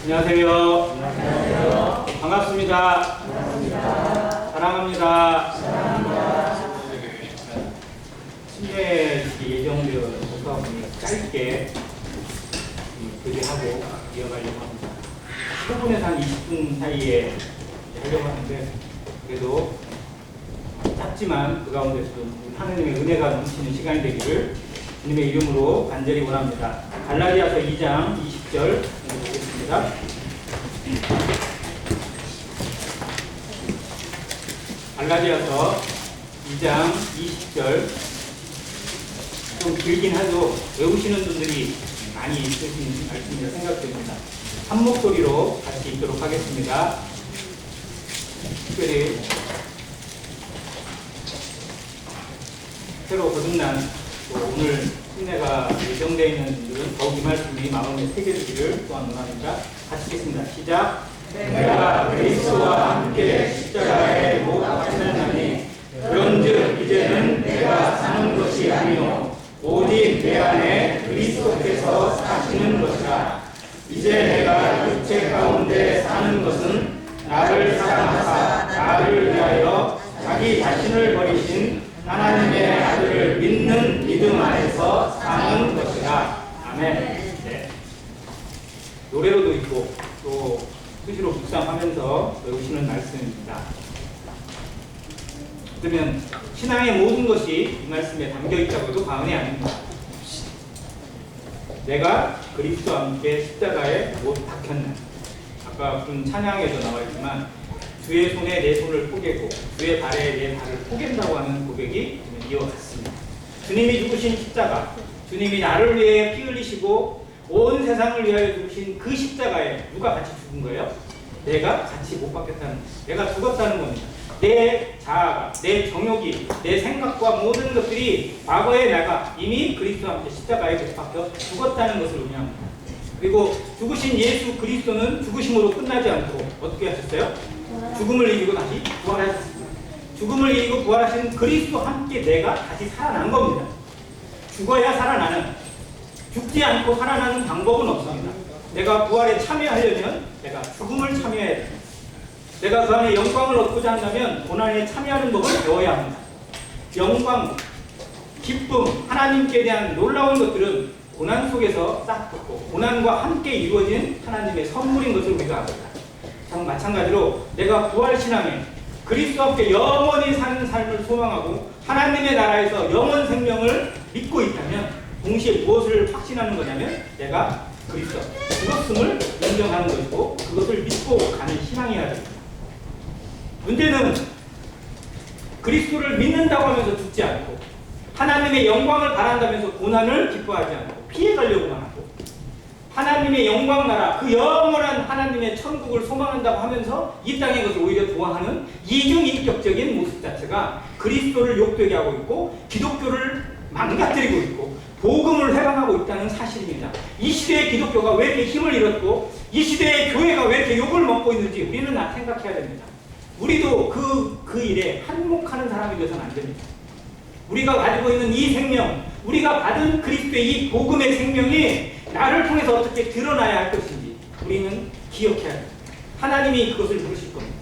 안녕하세요. 안녕하세요. 반갑습니다. 반갑습니다. 사랑합니다. 사랑합니다. 침례 예정되어 있어서 짧게 교제하고 이어가려고 합니다. 10분에서 한 20분 사이에 하려고 하는데 그래도 짧지만 그 가운데서도 하느님의 은혜가 넘치는 시간이 되기를 주님의 이름으로 간절히 원합니다. 갈라디아서 2장 20절 보겠습니다. 갈라디아서 2장 20절 좀 길긴 하죠. 외우시는 분들이 많이 있으신 말씀이라 생각됩니다. 한 목소리로 같이 읽도록 하겠습니다. 특별히 새로 거듭난 오늘 침례가 예정되어 있는 분들은 더욱 이 말씀이 마음에 새겨지기를 또한 원합니다. 같이 읽겠습니다. 시작. 내가 그리스도와 함께 십자가에 못 박혔나니 그런즉 이제는 내가 사는 것이 아니요 오직 내 안에 그리스도께서 사시는 것이라. 이제 내가 육체 가운데 사는 것은 나를 사랑하사 나를 위하여 자기 자신을 버리신 하나님의 아들을 믿는 믿음 안에서 사는 것이라. 아멘. 네. 노래로도 있고 또 수시로 묵상하면서 외우시는 말씀입니다. 그러면 신앙의 모든 것이 이 말씀에 담겨 있다고 해도 과언이 아닙니다. 내가 그리스도와 함께 십자가에 못 박혔나. 아까 그 찬양에도 나와 있지만 주의 손에 내 손을 포개고 주의 발에 내 발을 포갠다고 하는 고백이 이어갔습니다. 주님이 죽으신 십자가, 주님이 나를 위해 피 흘리시고 온 세상을 위하여 죽으신 그 십자가에 누가 같이 죽은 거예요? 내가 같이 못 박혔다는 거예요. 내가 죽었다는 겁니다. 내 자아가, 내 정욕이, 내 생각과 모든 것들이 과거에 내가 이미 그리스도와 함께 십자가에 못 박혀 죽었다는 것을 의미합니다. 그리고 죽으신 예수 그리스도는 죽으심으로 끝나지 않고 어떻게 하셨어요? 죽음을 이기고 다시 부활하셨습니다. 죽음을 이기고 부활하신 그리스도와 함께 내가 다시 살아난 겁니다. 죽어야 살아나는, 죽지 않고 살아나는 방법은 없습니다. 내가 부활에 참여하려면 내가 죽음을 참여해야 됩니다. 내가 그 안에 영광을 얻고자 한다면 고난에 참여하는 법을 배워야 합니다. 영광, 기쁨, 하나님께 대한 놀라운 것들은 고난 속에서 싹 돋고 고난과 함께 이루어진 하나님의 선물인 것을 우리가 압니다. 마찬가지로 내가 부활신앙에 그리스도와 함께 영원히 사는 삶을 소망하고 하나님의 나라에서 영원 생명을 믿고 있다면 동시에 무엇을 확신하는 거냐면 내가 그리스도 죽었음을 인정하는 것이고 그것을 믿고 가는 신앙이어야 됩니다. 문제는 그리스도를 믿는다고 하면서 죽지 않고 하나님의 영광을 바란다면서 고난을 기뻐하지 않고 피해가려고만 하고 하나님의 영광 나라, 그 영원한 하나님의 천국을 소망한다고 하면서 이 땅의 것을 오히려 좋아하는 이중인격적인 모습 자체가 그리스도를 욕되게 하고 있고 기독교를 망가뜨리고 있고 복음을 회방하고 있다는 사실입니다. 이 시대의 기독교가 왜 이렇게 힘을 잃었고 이 시대의 교회가 왜 이렇게 욕을 먹고 있는지 우리는 생각해야 됩니다. 우리도 그 일에 한몫하는 사람이 되어서는 안 됩니다. 우리가 가지고 있는 이 생명, 우리가 받은 그리스도의 이 복음의 생명이 나를 통해서 어떻게 드러나야 할 것인지 우리는 기억해야 합니다. 하나님이 그것을 부르실 겁니다.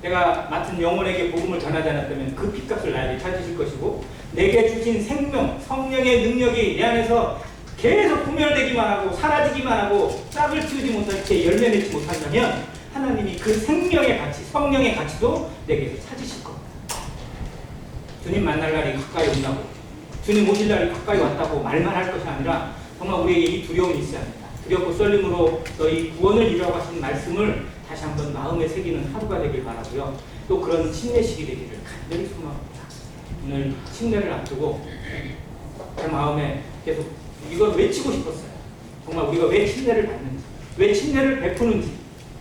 내가 맡은 영혼에게 복음을 전하지 않았다면 그 핏값을 나에게 찾으실 것이고 내게 주신 생명, 성령의 능력이 내 안에서 계속 구멸되기만 하고 사라지기만 하고 싹을 틔우지 못할 채 열매 맺지 못한다면 하나님이 그 생명의 가치, 성령의 가치도 내게서 찾으실 겁니다. 주님 만날 날이 가까이 온다고 주님 오실 날이 가까이 왔다고 말만 할 것이 아니라 정말 우리에게 이 두려움이 있어야 합니다. 두렵고 썰림으로 너희 구원을 이루라고 하신 말씀을 다시 한번 마음에 새기는 하루가 되길 바라고요. 또 그런 침례식이 되기를 간절히 소망합니다. 오늘 침례를 앞두고 제 마음에 계속 이걸 외치고 싶었어요. 정말 우리가 왜 침례를 받는지, 왜 침례를 베푸는지,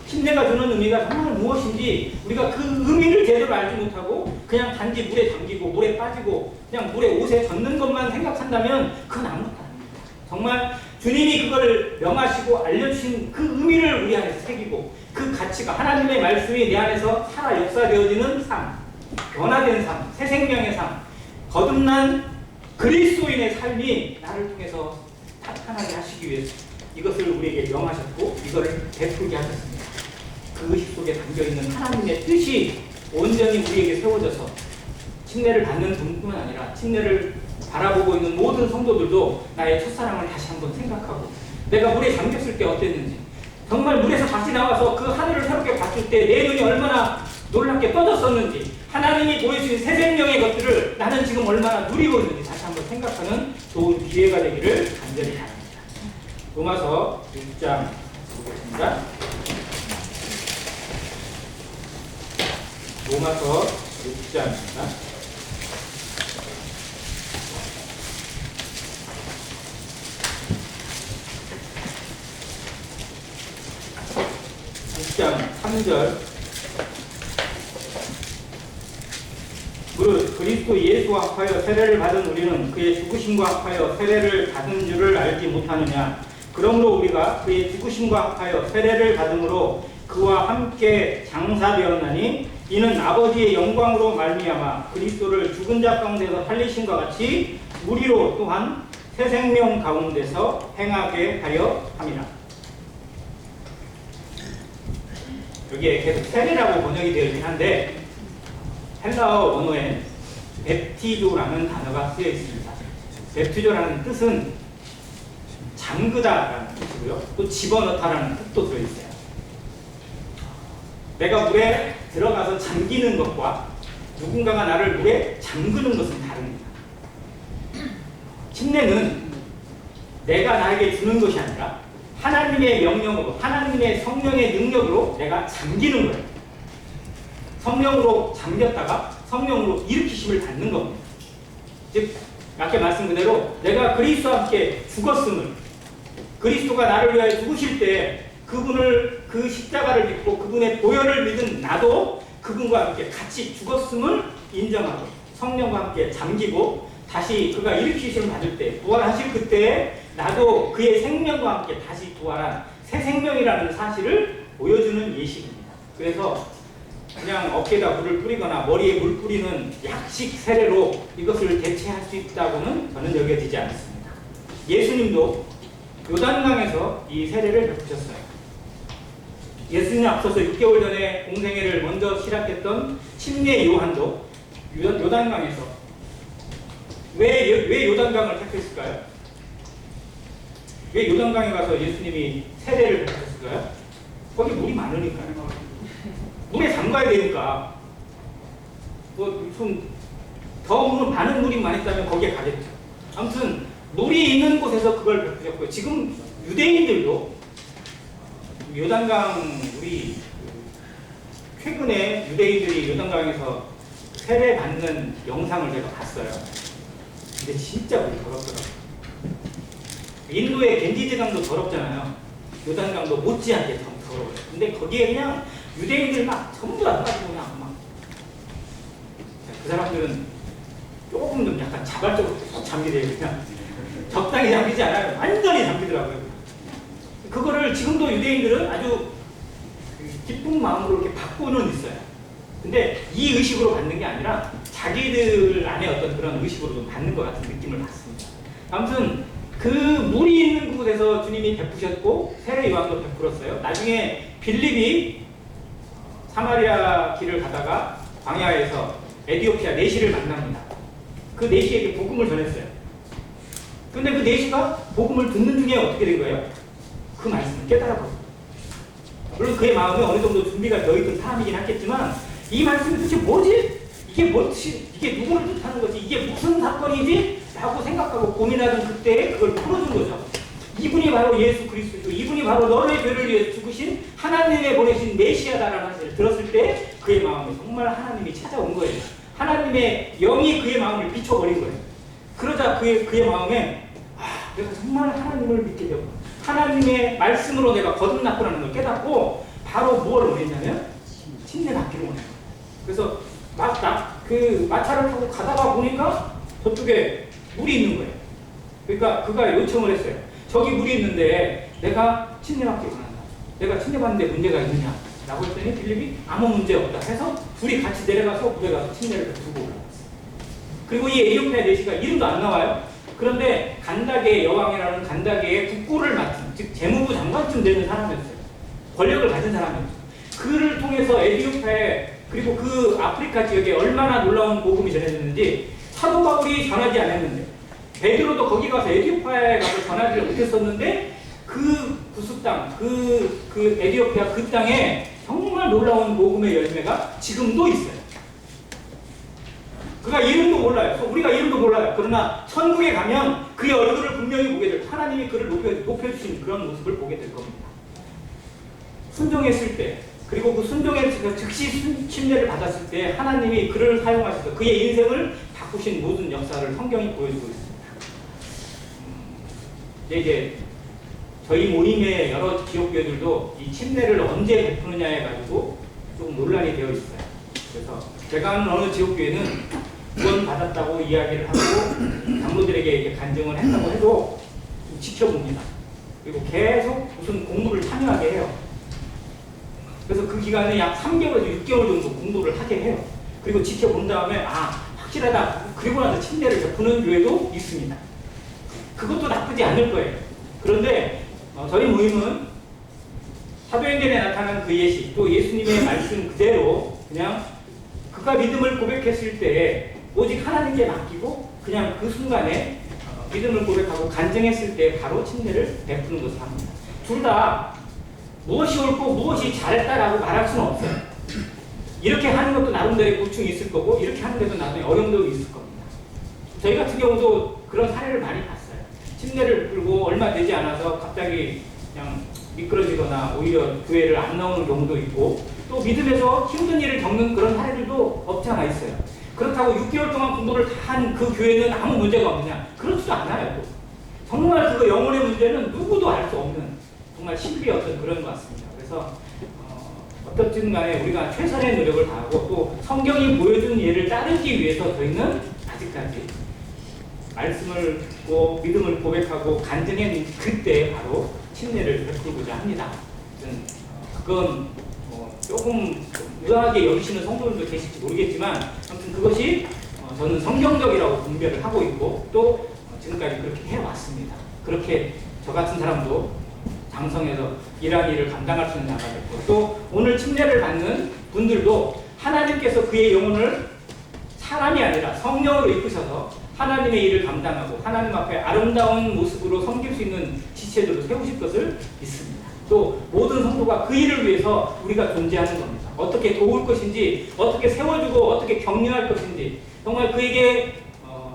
침례가 주는 의미가 정말 무엇인지 우리가 그 의미를 제대로 알지 못하고 그냥 단지 물에 담기고 물에 빠지고 그냥 물에 옷에 젖는 것만 생각한다면 그건 아무것도 아닙니다. 정말 주님이 그걸 명하시고 알려주신 그 의미를 우리 안에 새기고 그 가치가 하나님의 말씀이 내 안에서 살아 역사되어지는 삶, 변화된 삶, 새 생명의 삶, 거듭난 그리스도인의 삶이 나를 통해서 나타나게 하시기 위해서 이것을 우리에게 명하셨고 이거를 베풀게 하셨습니다. 그 의식 속에 담겨있는 하나님의 뜻이 온전히 우리에게 세워져서 침례를 받는 분뿐만 아니라 침례를 바라보고 있는 모든 성도들도 나의 첫사랑을 다시 한번 생각하고 내가 물에 잠겼을 때 어땠는지, 정말 물에서 다시 나와서 그 하늘을 새롭게 봤을 때 내 눈이 얼마나 놀랍게 떠졌었는지, 하나님이 보여주신 새 생명의 것들을 나는 지금 얼마나 누리고 있는지 다시 한번 생각하는 좋은 기회가 되기를 간절히 바랍니다. 로마서 6장 보겠습니다. 로마서 6장입니다. 6장 3절. 무릇 그리스도 예수와 합하여 세례를 받은 우리는 그의 죽으심과 합하여 세례를 받은 줄을 알지 못하느냐. 그러므로 우리가 그의 죽으심과 합하여 세례를 받음으로 그와 함께 장사되었나니 이는 아버지의 영광으로 말미암아 그리스도를 죽은 자 가운데서 살리심과 같이 우리로 또한 새 생명 가운데서 행하게 하려 함이라. 여기에 계속 세례라고 번역이 되어 있긴 한데 헬라어 원어에 베티조라는 단어가 쓰여 있습니다. 베티조라는 뜻은 잠그다라는 뜻이고요. 또 집어넣다라는 뜻도 들어있어요. 내가 물에 들어가서 잠기는 것과 누군가가 나를 물에 잠그는 것은 다릅니다. 침례는 내가 나에게 주는 것이 아니라 하나님의 명령으로, 하나님의 성령의 능력으로 내가 잠기는 거예요. 성령으로 잠겼다가 성령으로 일으키심을 받는 겁니다. 즉, 아까 말씀 그대로 내가 그리스도와 함께 죽었음을, 그리스도가 나를 위하여 죽으실 때 그분을, 그 십자가를 믿고 그분의 보혈을 믿은 나도 그분과 함께 같이 죽었음을 인정하고 성령과 함께 잠기고 다시 그가 일으키심을 받을 때, 부활하실 그때에 나도 그의 생명과 함께 다시 부활한 새 생명이라는 사실을 보여주는 예식입니다. 그래서 그냥 어깨에다 물을 뿌리거나 머리에 물 뿌리는 약식 세례로 이것을 대체할 수 있다고는 저는 여겨지지 않습니다. 예수님도 요단강에서 이 세례를 베푸셨어요. 예수님 앞서서 6개월 전에 공생애를 먼저 시작했던 침례 요한도 요단강에서 왜 요단강을 택했을까요? 왜 요단강에 가서 예수님이 세례를 베푸셨을까요? 거기 물이 많으니까요. 물에 잠가야 되니까. 더 많은 물이 많이 있다면 거기에 가겠죠. 아무튼 물이 있는 곳에서 그걸 베푸셨고요. 지금 유대인들도 요단강, 우리 최근에 유대인들이 요단강에서 세례 받는 영상을 제가 봤어요. 근데 진짜 물이 더럽더라고요. 인도의 겐지즈강도 더럽잖아요. 요단강도 못지않게 더러워요. 근데 거기에 그냥 유대인들 막 전부 다 빠지고 그냥 막. 그 사람들은 조금 좀 약간 자발적으로 잠기대요. 그냥 적당히 잠기지 않아요. 완전히 잠기더라고요. 그거를 지금도 유대인들은 아주 기쁜 마음으로 이렇게 받고는 있어요. 근데 이 의식으로 받는 게 아니라 자기들 안에 어떤 그런 의식으로 좀 받는 것 같은 느낌을 받습니다. 아무튼 그 물이 있는 그곳에서 주님이 베푸셨고 세례 요한도 베풀었어요. 나중에 빌립이 사마리아 길을 가다가 광야에서 에디오피아 내시를 만납니다. 그 내시에게 복음을 전했어요. 근데 그 내시가 복음을 듣는 중에 어떻게 된 거예요? 그 말씀을 깨달아버렸어요. 물론 그의 마음에 어느 정도 준비가 되어 있던 사람이긴 하겠지만 이 말씀이 도대체 뭐지? 이게 뭐지? 이게 누구를 뜻하는 거지? 이게 무슨 사건이지? 라고 생각하고 고민하던 그때에 그걸 풀어준 거죠. 이분이 바로 예수 그리스도이고 이분이 바로 너의 죄를 위해 죽으신 하나님의 보내신 메시아다라는 사실을 들었을 때 그의 마음에 정말 하나님이 찾아온 거예요. 하나님의 영이 그의 마음을 비춰버린 거예요. 그러자 그의 마음에 내가 정말 하나님을 믿게 되고 하나님의 말씀으로 내가 거듭났구나는 걸 깨닫고 바로 무엇을 원했냐면 침례 받기를 원해요. 그래서 마차를 타고 가다가 보니까 저쪽에 물이 있는 거예요. 그러니까 그가 요청을 했어요. 저기 물이 있는데 내가 침례 받기를 원한다. 내가 침례 받는데 문제가 있느냐? 라고 했더니 빌립이 아무 문제 없다 해서 둘이 같이 내려가서 물에 가서 침례를 두고 올라왔어요. 그리고 이 에디오피아 내시가 이름도 안 나와요. 그런데 간다게의 여왕이라는 간다게의 국고를 맡은 즉 재무부 장관쯤 되는 사람이었어요. 권력을 가진 사람이었어요. 그를 통해서 에티오피아에 그리고 그 아프리카 지역에 얼마나 놀라운 복음이 전해졌는지 사도 바울이 전하지 않았는데 베드로도 거기 가서 에티오피아에 가서 전하지를 못했었는데 그 구스 땅, 그 에티오피아 그 땅에 정말 놀라운 복음의 열매가 지금도 있어요. 그가 이름도 몰라요. 우리가 이름도 몰라요. 그러나 천국에 가면 그의 얼굴을 분명히 보게 될, 하나님이 그를 높여주신 그런 모습을 보게 될 겁니다. 순종했을 때, 그리고 그 순종에서 즉시 침례를 받았을 때 하나님이 그를 사용하셔서 그의 인생을 바꾸신 모든 역사를 성경이 보여주고 있습니다. 이제 저희 모임의 여러 지역교회들도 이 침례를 언제 베푸느냐에 가지고 조금 논란이 되어 있어요. 그래서 제가 아는 어느 지역교회는 구원 받았다고 이야기를 하고 장로들에게 이렇게 간증을 했다고 해도 좀 지켜봅니다. 그리고 계속 무슨 공부를 참여하게 해요. 그래서 그 기간에 약 3개월에서 6개월 정도 공부를 하게 해요. 그리고 지켜본 다음에 확실하다. 그리고 나서 침례를 베푸는 교회도 있습니다. 그것도 나쁘지 않을 거예요. 그런데 저희 모임은 사도행전에 나타난 그 예시, 또 예수님의 말씀 그대로 그냥 그가 믿음을 고백했을 때 오직 하나님께 맡기고 그냥 그 순간에 믿음을 고백하고 간증했을 때 바로 침례를 베푸는 것을 합니다. 둘 다 무엇이 옳고 무엇이 잘했다라고 말할 수는 없어요. 이렇게 하는 것도 나름대로의 고충이 있을 거고 이렇게 하는 데도 나중에 어려움도 있을 겁니다. 저희 같은 경우도 그런 사례를 많이 봤어요. 침례를 풀고 얼마 되지 않아서 갑자기 그냥 미끄러지거나 오히려 교회를 안 나오는 경우도 있고 또 믿음에서 힘든 일을 겪는 그런 사례들도 없지 않아 있어요. 그렇다고 6개월 동안 공부를 다 한 그 교회는 아무 문제가 없느냐? 그렇지도 않아요. 또. 정말 그거 영혼의 문제는 누구도 알 수 없는 정말 신비의 어떤 그런 것 같습니다. 그래서 어떻든 간에 우리가 최선의 노력을 다하고 또 성경이 보여준 예를 따르기 위해서 저희는 아직까지 말씀을 듣고 믿음을 고백하고 간증한 그때 바로 침례를 베풀고자 합니다. 그건 조금 의아하게 여기시는 성도들도 계실지 모르겠지만 아무튼 그것이 저는 성경적이라고 분별을 하고 있고 또 지금까지 그렇게 해왔습니다. 그렇게 저 같은 사람도 장성해서 이러한 일을 감당할 수 있는 나가 됐고 또 오늘 침례를 받는 분들도 하나님께서 그의 영혼을 사람이 아니라 성령으로 이끄셔서 하나님의 일을 감당하고 하나님 앞에 아름다운 모습으로 섬길 수 있는 지체들로 세우실 것을 믿습니다. 또 모든 성도가 그 일을 위해서 우리가 존재하는 겁니다. 어떻게 도울 것인지, 어떻게 세워주고 어떻게 격려할 것인지 정말 그에게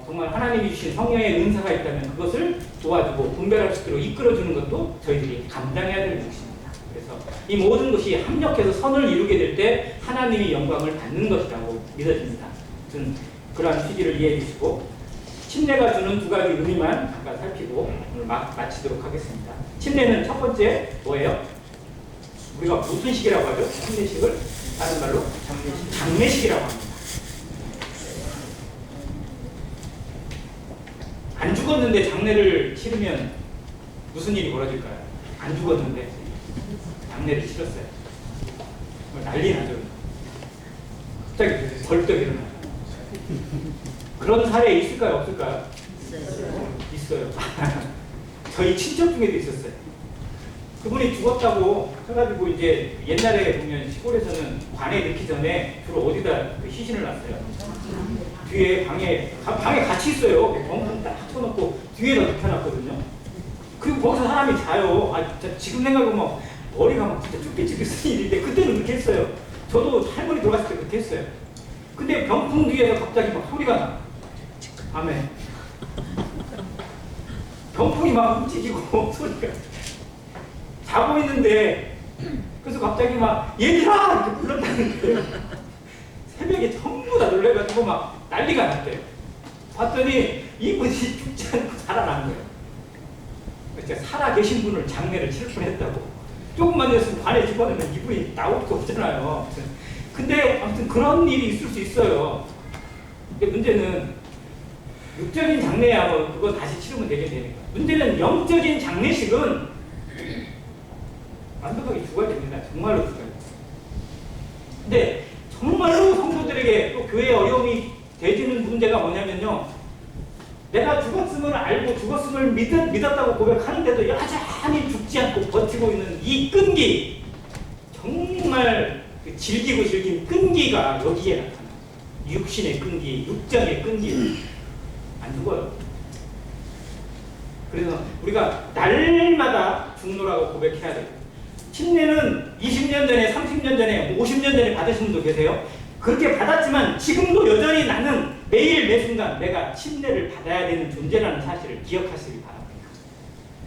정말 하나님이 주신 성령의 은사가 있다면 그것을 도와주고 분별할 수 있도록 이끌어주는 것도 저희들이 감당해야 될 몫입니다. 그래서 이 모든 것이 합력해서 선을 이루게 될 때 하나님이 영광을 받는 것이라고 믿어집니다. 아무튼 그러한 취지를 이해해 주시고 침례가 주는 두 가지 의미만 잠깐 살피고 오늘 마치도록 하겠습니다. 침례는 첫 번째 뭐예요? 우리가 무슨 식이라고 하죠? 침례식을 다른 말로 장례식이라고 합니다. 안 죽었는데 장례를 치르면 무슨 일이 벌어질까요? 안 죽었는데 장례를 치렀어요. 난리 나죠. 갑자기 벌떡 일어나요. 그런 사례 있을까요? 없을까요? 있어요. 저희 친척 중에도 있었어요. 그분이 죽었다고 해가지고 이제 옛날에 보면 시골에서는 관에 넣기 전에 주로 어디다 그 시신을 놨어요? 뒤에 방에 같이 있어요. 병풍 딱 쳐놓고 뒤에다 눕혀놨거든요. 그리고 거기서 사람이 자요. 지금 생각해보면 머리가 막 진짜 쭈뼛쭈뼛 쓰는 일인데 그때는 그렇게 했어요. 저도 할머니 돌아갔을 때 그렇게 했어요. 근데 병풍 뒤에서 갑자기 막 소리가 나. 밤에 병풍이 막 움직이고 소리가 자고 있는데 그래서 갑자기 막 얘들아! 이렇게 불렀다는 거예요. 새벽에 전부 다 놀래가지고 막 난리가 났대요. 봤더니 이분이 죽지 않고 살아난 거예요. 진짜 살아계신 분을 장례를 칠 뻔했다고. 조금만 됐으면 관에 집어넣으면 이분이 나올 수 없잖아요. 근데 아무튼 그런 일이 있을 수 있어요. 근데 문제는 육적인 장례야 뭐 그거 다시 치르면 되긴 되니까. 문제는 영적인 장례식은 완벽하게 죽어야 됩니다. 정말로 죽어야 됩니다. 근데 정말로 성도들에게 또 교회에 어려움이 되지는 문제가 뭐냐면요. 내가 죽었음을 알고 죽었음을 예수를 믿었다고 고백하는데도 여전히 죽지 않고 버티고 있는 이 끈기, 정말 질기고 질긴 끈기가 여기에 나타나요. 육신의 끈기, 육정의 끈기. 안 죽어요. 그래서 우리가 날마다 중노라고 고백해야 돼요. 침례는 20년 전에, 30년 전에, 50년 전에 받으신 분도 계세요. 그렇게 받았지만 지금도 여전히 나는 매일 매순간 내가 침례를 받아야 되는 존재라는 사실을 기억하시기 바랍니다.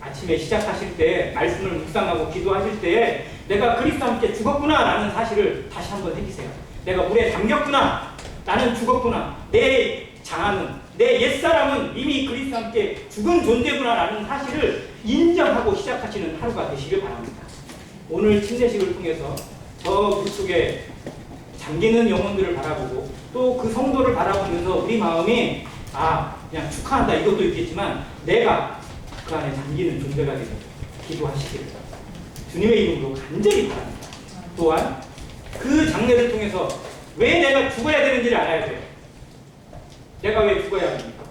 아침에 시작하실 때, 말씀을 묵상하고 기도하실 때 내가 그리스도와 함께 죽었구나 라는 사실을 다시 한번 새기세요. 내가 물에 잠겼구나. 나는 죽었구나. 내 자아는, 내 옛사람은 이미 그리스도와 함께 죽은 존재구나 라는 사실을 인정하고 시작하시는 하루가 되시길 바랍니다. 오늘 침례식을 통해서 저 물속에 잠기는 영혼들을 바라보고 또 그 성도를 바라보면서 우리 마음이 그냥 축하한다 이것도 있겠지만 내가 그 안에 잠기는 존재가 되는 기도하시기를 주님의 이름으로 간절히 바랍니다. 또한 그 장례를 통해서 왜 내가 죽어야 되는지를 알아야 돼요. 내가 왜 죽어야 합니까?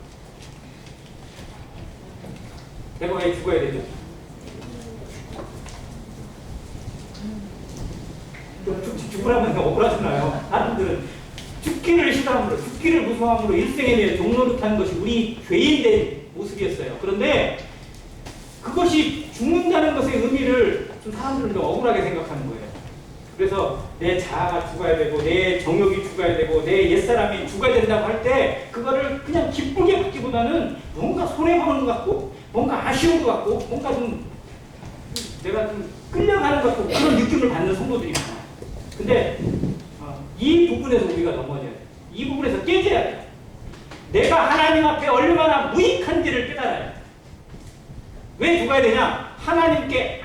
내가 왜 죽어야 되죠? 죽으라면 억울하잖아요. 사람들은 죽기를 싫어함으로, 죽기를 무서워함으로 일생에 대해 종노릇하는 것이 우리 죄인된 모습이었어요. 그런데 그것이 죽는다는 것의 의미를 좀 사람들은 좀 억울하게 생각하는 거예요. 그래서 내 자아가 죽어야 되고 내 정욕이 죽어야 되고 내 옛사람이 죽어야 된다고 할 때 그거를 그냥 기쁘게 받기보다는 뭔가 손해보는 것 같고 뭔가 아쉬운 것 같고 뭔가 좀 내가 좀 끌려가는 것 같고 그런 느낌을 받는 성도들이 많아요. 근데 이 부분에서 우리가 넘어져야 돼요. 이 부분에서 깨져야 돼요. 내가 하나님 앞에 얼마나 무익한지를 깨달아야 돼요. 왜 죽어야 되냐? 하나님께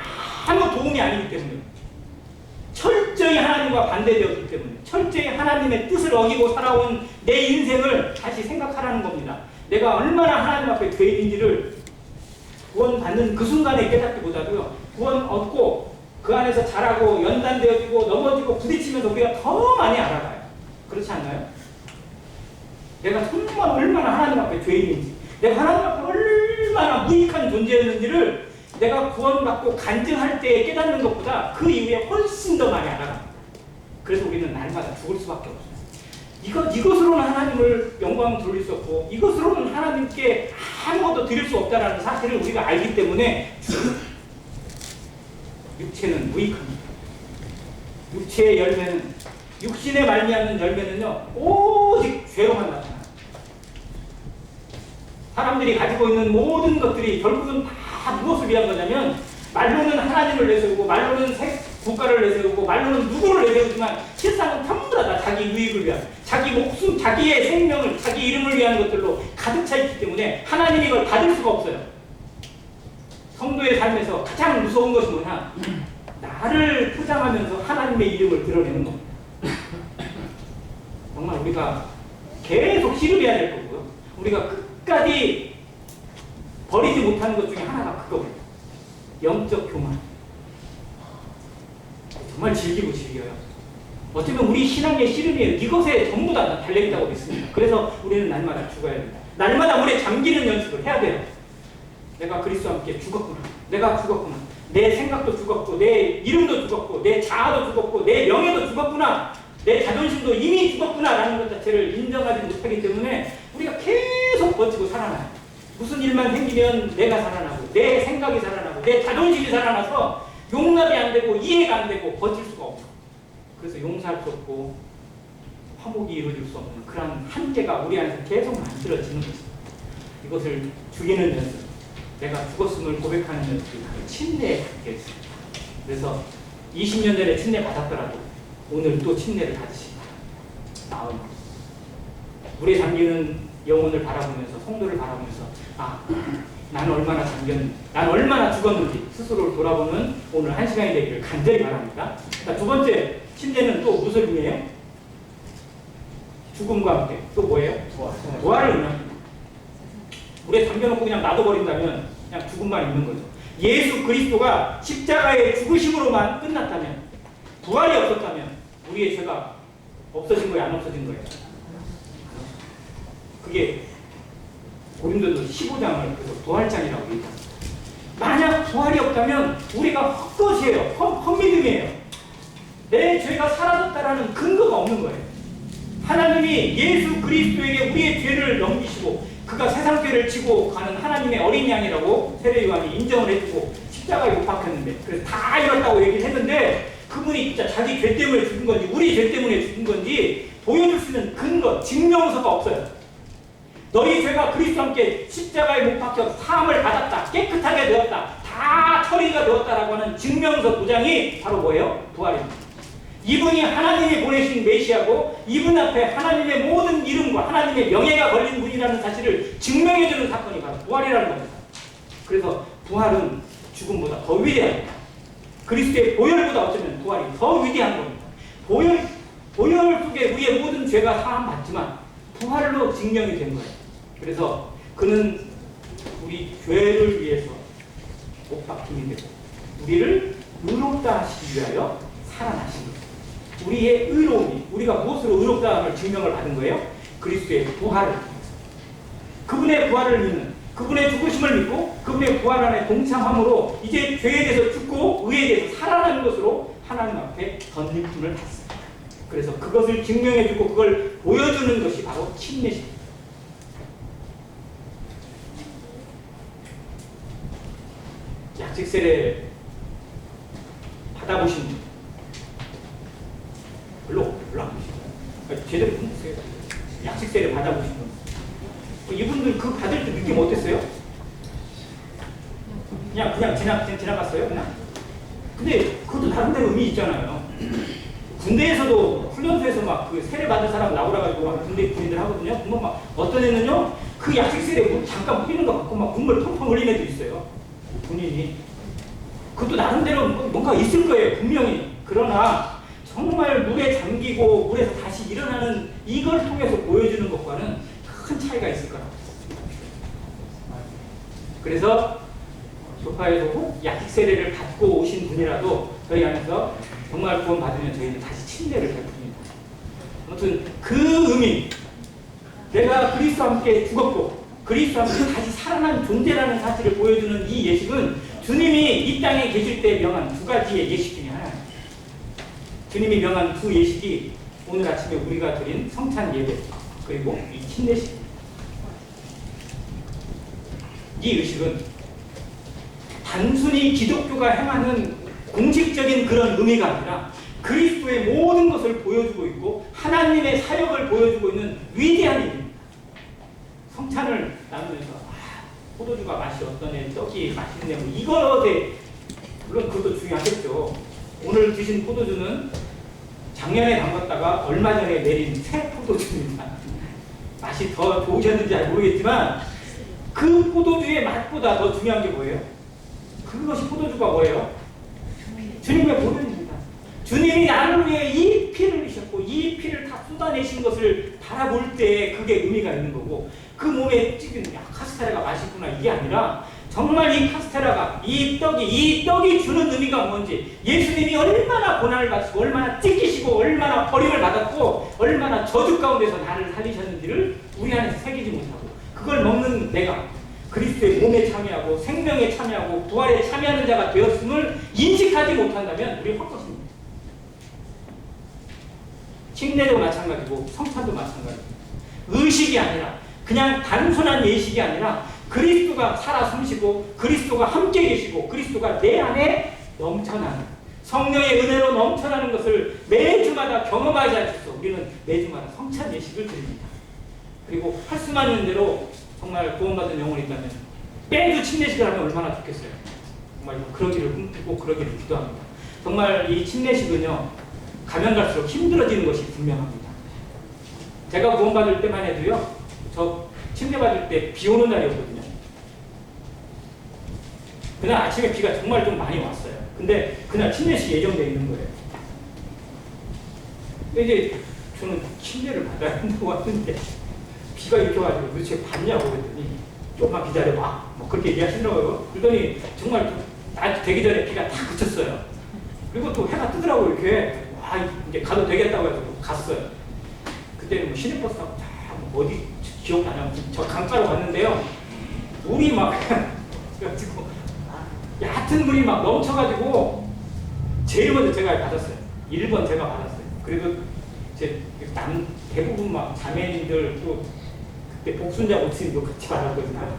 아무 도움이 아니기 때문에 철저히 하나님과 반대되었기 때문에 철저히 하나님의 뜻을 어기고 살아온 내 인생을 다시 생각하라는 겁니다. 내가 얼마나 하나님 앞에 죄인인지를 구원받는 그 순간에 깨닫기보다도요. 구원 얻고 그 안에서 자라고 연단되어지고 넘어지고 부딪히면서 우리가 더 많이 알아가요. 그렇지 않나요? 내가 정말 얼마나 하나님 앞에 죄인인지 내가 하나님 앞에 얼마나 무익한 존재였는지를 내가 구원받고 간증할 때 깨닫는 것보다 그 이후에 훨씬 더 많이 알아갑니다. 그래서 우리는 날마다 죽을 수밖에 없어요. 이것으로는 하나님을 영광 돌릴 수 없고 이것으로는 하나님께 아무것도 드릴 수 없다는 사실을 우리가 알기 때문에 육체는 무익합니다. 육체의 열매는 육신에 말미암는 열매는요 오직 죄로만 나타나요. 사람들이 가지고 있는 모든 것들이 결국은 다 무엇을 위한 거냐면 말로는 하나님을 내세우고 말로는 국가를 내세우고 말로는 누구를 내세우지만 실상은 전부 다 자기 유익을 위한 자기 목숨, 자기의 생명을 자기 이름을 위한 것들로 가득 차 있기 때문에 하나님이 이걸 받을 수가 없어요. 성도의 삶에서 가장 무서운 것이 뭐냐? 나를 포장하면서 하나님의 이름을 드러내는 겁니다. 정말 우리가 계속 씨름해야 될 거고요. 우리가 끝까지 버리지 못하는 것 중에 하나가 그거예요. 영적 교만. 정말 즐기고 즐겨요. 어쩌면 우리 신앙의 씨름이에요. 이것에 전부 다 달려있다고 믿습니다. 그래서 우리는 날마다 죽어야 됩니다. 날마다 물에 잠기는 연습을 해야 돼요. 내가 그리스도와 함께 죽었구나. 내가 죽었구나. 내 생각도 죽었고 내 이름도 죽었고 내 자아도 죽었고 내 명예도 죽었구나. 내 자존심도 이미 죽었구나 라는 것 자체를 인정하지 못하기 때문에 우리가 계속 버티고 살아나요. 무슨 일만 생기면 내가 살아나고 내 생각이 살아나고 내 자존심이 살아나서 용납이 안 되고 이해가 안 되고 버틸 수가 없어. 그래서 용서할 수 없고 화목이 이루어질 수 없는 그런 한계가 우리 안에서 계속 만들어지는 것입니다. 이것을 죽이는 연습, 내가 죽었음을 고백하는 연습이 바로 침례에 담겨 있습니다. 그래서 20년 전에 침례 받았더라도 오늘 또 침례를 받으시기 바랍니다. 마음 물에 잠기는 영혼을 바라보면서 성도를 바라보면서 나는 얼마나 잠겼는지 나는 얼마나 죽었는지 스스로를 돌아보는 오늘 한 시간이 되기를 간절히 바랍니다. 자, 두 번째 침례는 또 무엇을 의미해요? 죽음과 함께 또 뭐예요? 부활을 의미합니다. 물에 잠겨놓고 그냥 놔둬버린다면 그냥 죽음만 있는 거죠. 예수 그리스도가 십자가의 죽으심으로만 끝났다면 부활이 없었다면 우리의 죄가 없어진 거예요? 안 없어진 거예요? 그게 고린도서 15장을 그래서 부활장이라고 얘기합니다. 만약 부활이 없다면 우리가 헛것이에요. 헛믿음이에요. 내 죄가 사라졌다라는 근거가 없는 거예요. 하나님이 예수 그리스도에게 우리의 죄를 넘기시고 그가 세상 죄를 지고 가는 하나님의 어린 양이라고 세례요한이 인정을 해주고 십자가에 못 박혔는데, 그래서 다 이뤘다고 얘기를 했는데, 그분이 진짜 자기 죄 때문에 죽은 건지 우리 죄 때문에 죽은 건지 보여줄 수 있는 근거, 증명서가 없어요. 너희 죄가 그리스도와 함께 십자가에 못 박혀 사함을 받았다, 깨끗하게 되었다, 다 처리가 되었다라고 하는 증명서 도장이 바로 뭐예요? 부활입니다. 이분이 하나님이 보내신 메시아고 이분 앞에 하나님의 모든 이름과 하나님의 명예가 걸린 분이라는 사실을 증명해주는 사건이 바로 부활이라는 겁니다. 그래서 부활은 죽음보다 더 위대합니다. 그리스도의 보혈보다 어쩌면 부활이 더 위대한 겁니다. 보혈 속에 우리의 모든 죄가 사함받지만 부활로 증명이 된 거예요. 그래서 그는 우리 죄를 위해서 못 박힘이 되고 우리를 의롭다 하시기 위하여 살아나신 거예요. 우리의 의로움이, 우리가 무엇으로 의롭다함을 증명을 받은 거예요? 그리스도의 부활을 통해서. 그분의 부활을 믿는, 그분의 죽으심을 믿고 그분의 부활 안에 동참함으로 이제 죄에 대해서 죽고 의에 대해서 살아나는 것으로 하나님 앞에 덧입힘을 받습니다. 그래서 그것을 증명해주고 그걸 보여주는 것이 바로 침례식입니다. 약식세례 받아보신 분 별로 안 보시죠. 제대로 보세요. 약식세례 받아보신 분. 이분들 그 받을 때 느낌 어땠어요? 그냥 지나갔어요? 그냥? 근데 그것도 나름대로 의미 있잖아요. 군대에서도 훈련소에서 막 그 세례 받은 사람 나오라가지고 막 군대 군인들 하거든요. 그러면 막 어떤 애는요, 그 약식세례 잠깐 뿌리는 거 갖고 막 눈물 펑펑 흘리는 애도 있어요. 군인이. 그것도 나름대로 뭔가 있을 거예요. 분명히. 그러나 정말 물에 잠기고 물에서 다시 일어나는 이걸 통해서 보여주는 것과는 큰 차이가 있을 거라고. 그래서 교파에서 꼭 약식세례를 받고 오신 분이라도 저희 안에서 정말 구원 받으면 저희는 다시 침례를 베풉니다. 아무튼 그 의미, 내가 그리스도와 함께 죽었고 그리스도와 함께 다시 살아난 존재라는 사실을 보여주는 이 예식은 주님이 이 땅에 계실 때 명한 두 가지의 예식 중에 하나입니다. 주님이 명한 두 예식이 오늘 아침에 우리가 드린 성찬 예배 그리고 이 침례식. 이 의식은 단순히 기독교가 행하는 공식적인 그런 의미가 아니라 그리스도의 모든 것을 보여주고 있고 하나님의 사역을 보여주고 있는 위대한 일입니다. 성찬을 나누면서 포도주가 맛이 어떠네, 떡이 맛있네, 뭐 이거에 물론 그것도 중요하겠죠. 오늘 드신 포도주는 작년에 담갔다가 얼마 전에 내린 새 포도주입니다. 맛이 더 좋으셨는지 잘 모르겠지만 그 포도주의 맛보다 더 중요한 게 뭐예요? 그것이 포도주가 뭐예요? 주님의 보혈입니다. 주님이 나를 위해 이 피를 흘리셨고 이 피를 다 쏟아내신 것을 바라볼 때 그게 의미가 있는 거고, 그 몸에 찍은 카스테라가 맛있구나 이게 아니라 정말 이 카스테라가 이 떡이 주는 의미가 뭔지, 예수님이 얼마나 고난을 받으시고 얼마나 찢기시고 얼마나 버림을 받았고 얼마나 저주 가운데서 나를 살리셨는지를 우리 안에서 새기지 못하고 그걸 먹는 내가 그리스도의 몸에 참여하고 생명에 참여하고 부활에 참여하는 자가 되었음을 인식하지 못한다면 우리 헛것입니다. 침례도 마찬가지고 성찬도 마찬가지고 의식이 아니라 그냥 단순한 예식이 아니라 그리스도가 살아 숨쉬고 그리스도가 함께 계시고 그리스도가 내 안에 넘쳐나는 성령의 은혜로 넘쳐나는 것을 매주마다 경험하지 않겠어. 우리는 매주마다 성찬 예식을 드립니다. 그리고 할 수만 있는 대로 정말 구원받은 영혼이 있다면 매주 침례식을 하면 얼마나 좋겠어요. 정말 그러기를 꿈꾸고 그러기를 기도합니다. 정말 이 침례식은요, 가면 갈수록 힘들어지는 것이 분명합니다. 제가 구원받을 때만 해도요, 저 침례받을 때 비 오는 날이었거든요. 그날 아침에 비가 정말 좀 많이 왔어요. 근데 그날 침례식 예정되어 있는 거예요. 근데 이제 저는 침례를 받아야 한다고 왔는데 비가 이렇게 와가지고 도대체 봤냐고 그랬더니 조금만 기다려봐 뭐 그렇게 얘기하시더라고요. 그러더니 정말 나 되기 전에 비가 다 그쳤어요. 그리고 또 해가 뜨더라고요. 이렇게 이제 가도 되겠다고 해서 갔어요. 그때는 뭐 시내버스 타고 어디 기억도 안 나고 저 강가로 갔는데요. 물이 막 그래가지고 얕은 물이 막 넘쳐가지고 제일 먼저 제가 받았어요. 1번 제가 받았어요. 그래도 제 대부분 막 자매님들 또 그때 복순자 모친도 같이 받았거든요.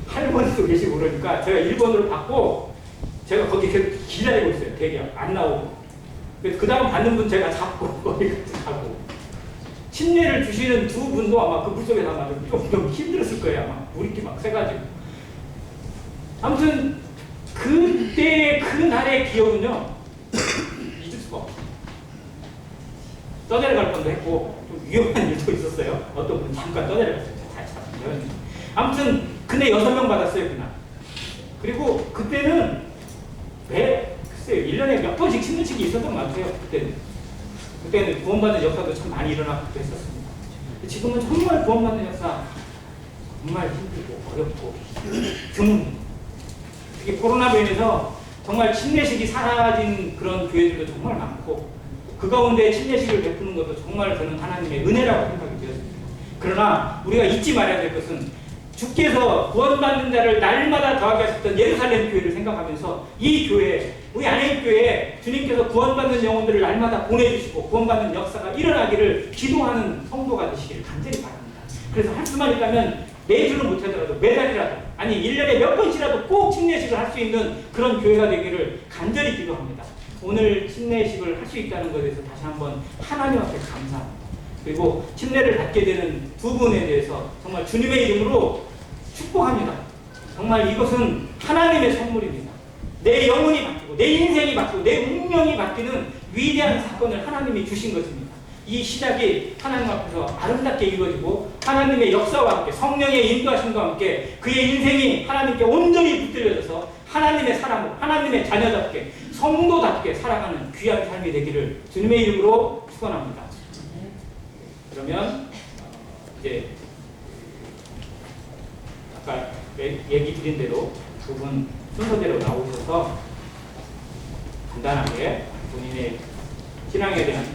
할머니도 계시고 그러니까 제가 1번으로 받고 제가 거기 계속 기다리고 있어요. 대기업 안 나오고. 그 다음 받는 분 제가 잡고 거기 같이 가고. 침례를 주시는 두 분도 아마 그 물속에 아마 좀 힘들었을 거예요. 아마 물이 막 세가지고. 아무튼 그때 그 날의 기억은요 잊을 수가 없어요. 떠내려갈 뻔도 했고 좀 위험한 일도 있었어요. 어떤 분 잠깐 떠내려갔어요. 다시 잡으면. 아무튼 그네 6명 받았어요 그날. 그리고 그때는 글쎄요 1년에 몇 번씩 침례식이 있었던 것 같아요. 그때는 구원받는 역사도 참 많이 일어나고 했었습니다. 지금은 정말 구원받는 역사 정말 힘들고 어렵고 드문. 특히 코로나로 인해서 정말 침례식이 사라진 그런 교회들도 정말 많고 그 가운데 침례식을 베푸는 것도 정말 저는 하나님의 은혜라고 생각이 되었습니다. 그러나 우리가 잊지 말아야 될 것은 주께서 구원받는 자를 날마다 더하게 하셨던 예루살렘 교회를 생각하면서 이 교회, 우리 안해교회에 주님께서 구원받는 영혼들을 날마다 보내주시고 구원받는 역사가 일어나기를 기도하는 성도가 되시기를 간절히 바랍니다. 그래서 할 수만 있다면 매주는 못하더라도 매달이라도 아니 1년에 몇 번씩이라도 꼭 침례식을 할 수 있는 그런 교회가 되기를 간절히 기도합니다. 오늘 침례식을 할 수 있다는 것에 대해서 다시 한번 하나님 앞에 감사합니다. 그리고 침례를 받게 되는 두 분에 대해서 정말 주님의 이름으로 축복합니다. 정말 이것은 하나님의 선물입니다. 내 영혼이 바뀌고 내 인생이 바뀌고 내 운명이 바뀌는 위대한 사건을 하나님이 주신 것입니다. 이 시작이 하나님 앞에서 아름답게 이루어지고 하나님의 역사와 함께 성령의 인도하심과 함께 그의 인생이 하나님께 온전히 붙들려져서 하나님의 사람으로 하나님의 자녀답게 성도답게 살아가는 귀한 삶이 되기를 주님의 이름으로 축원합니다. 그러면 이제 아까 얘기 드린 대로 두 분 순서대로 나오셔서 간단하게 본인의 신앙에 대한